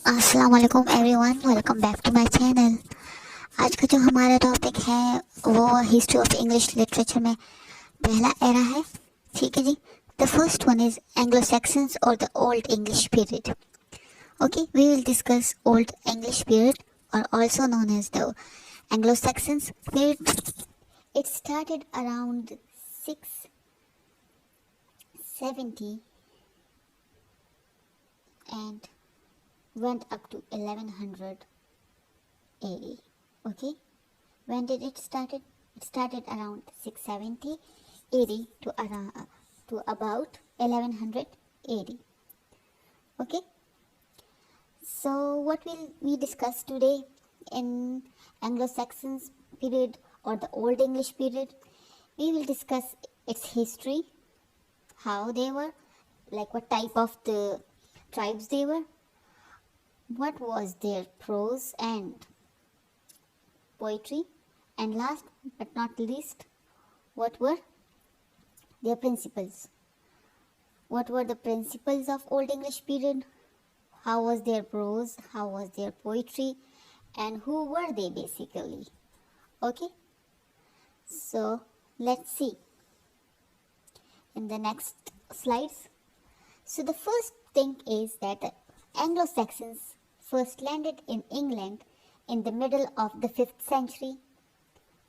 अस्सलाम वालेकुम everyone, welcome back to my channel. आज का जो हमारा टॉपिक है वो हिस्ट्री ऑफ इंग्लिश लिटरेचर में पहला एरा है। ठीक है जी। The first one is Anglo Saxons और the old English period. Okay, we will discuss old English period और also known as the Anglo Saxons period. It started around 670 and went up to 1100 AD. Okay, when did it started? It started around 670 AD to about 1100 AD. Okay, so what will we discuss today in Anglo-Saxons period or the Old English period? We will discuss its history, how they were, like what type of the tribes they were, what was their prose and poetry, and last but not least, what were their principles. What were the principles of Old English period? How was their prose? How was their poetry? And who were they basically? Okay, so let's see in the next slides. So the first thing is that the Anglo-Saxons first landed in England in the middle of the 5th century.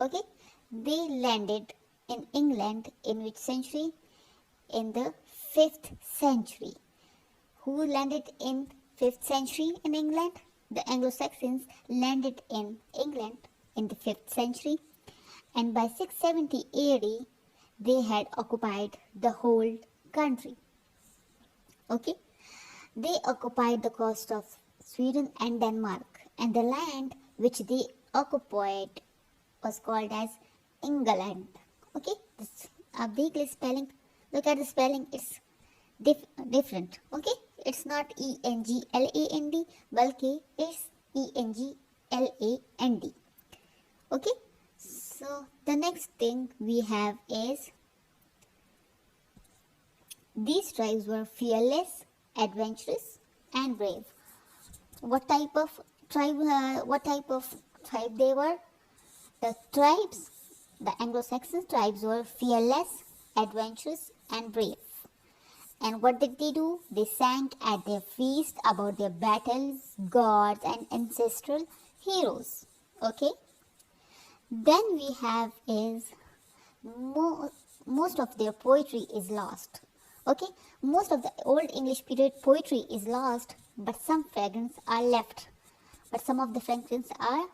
Okay, they landed in England in which century? In the 5th century. Who landed in 5th century in England? The Anglo-Saxons landed in England in the 5th century, and by 670 AD they had occupied the whole country. Okay, they occupied the coast of Sweden and Denmark, and the land which they occupied was called as England. Okay, this big spelling. Look at the spelling. It's different. Okay, it's not England, balki it's England. Okay, so the next thing we have is these tribes were fearless, adventurous, and brave. What type of tribe they were? The Anglo-Saxon tribes were fearless, adventurous, and brave. And what did they do? They sang at their feast about their battles, gods, and ancestral heroes. Okay. Then we have is most of their poetry is lost. Okay, most of the Old English period poetry is lost, but some fragments are left. But some of the fragments are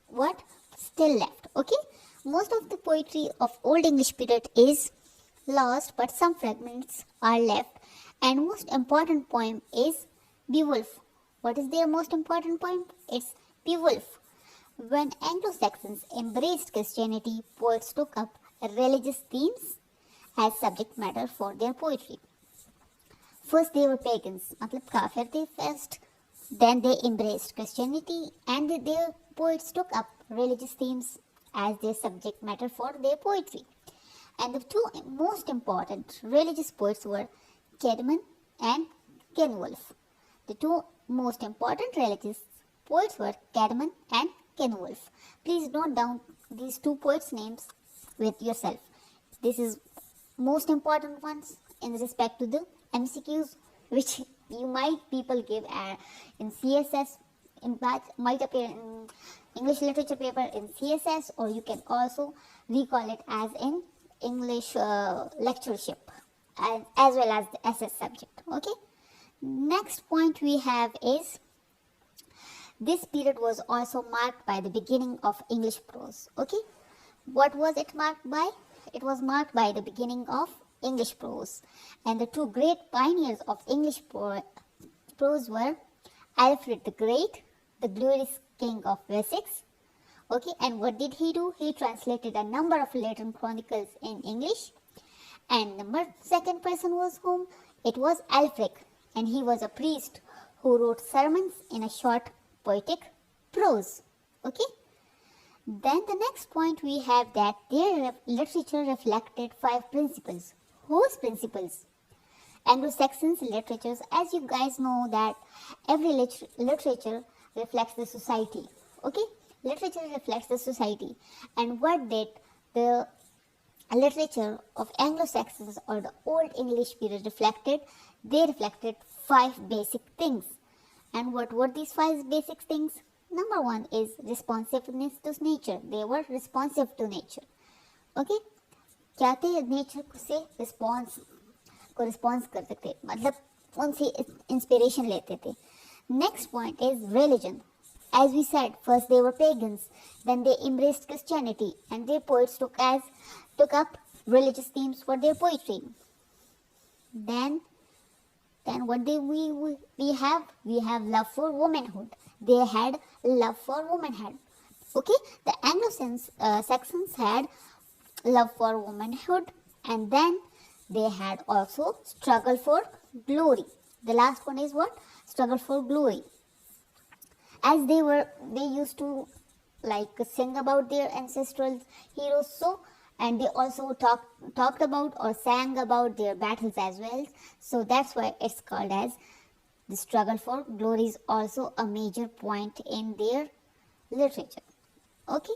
what? Still left. Okay, most of the poetry of Old English period is lost, but some fragments are left. And most important poem is Beowulf. What is their most important poem? It's Beowulf. When Anglo-Saxons embraced Christianity, poets took up religious themes as subject matter for their poetry. First they were pagans, matlab kafir the first, then they embraced Christianity and their poets took up religious themes as their subject matter for their poetry. And the two most important religious poets were Caedmon and Kenwulf. The two most important religious poets were Caedmon and Kenwulf. Please note down these two poets' names with yourself. This is most important ones in respect to the MCQs which you might people give in CSS, might appear in English literature paper in CSS, or you can also recall it as in English lectureship as well as the SS subject. Okay, next point we have is this period was also marked by the beginning of English prose. Okay, what was it marked by? It was marked by the beginning of English prose, and the two great pioneers of English prose were Alfred the Great, the glorious king of Wessex. Okay, and what did he do? He translated a number of Latin chronicles in English, and the second person was whom? It was Alfred, and he was a priest who wrote sermons in a short poetic prose. Okay. Then the next point we have that their literature reflected 5 principles. Whose principles? Anglo-Saxons literatures, as you guys know that every literature reflects the society. Okay, literature reflects the society, and what did the literature of Anglo-Saxons or the Old English period reflected? They reflected 5 basic things. And what were these 5 basic things? Number 1 is responsiveness to nature. They were responsive to nature. Okay, क्या थे? Nature से response कर सकते, मतलब उनसे inspiration लेते थे. Next point is religion. As we said, first they were pagans, then they embraced Christianity, and their poets took up religious themes for their poetry. Then what do we have? We have love for womanhood. They had love for womanhood. Okay, the Anglo-Saxons had love for womanhood, and then they had also struggle for glory. The last one is what? Struggle for glory. As they used to like sing about their ancestral heroes, so, and they also talked about or sang about their battles as well, so that's why it's called as the struggle for glory is also a major point in their literature. Okay,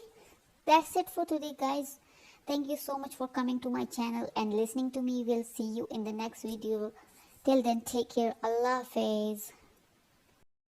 that's it for today, guys. Thank you so much for coming to my channel and listening to me. We'll see you in the next video. Till then, take care. Allah Hafiz.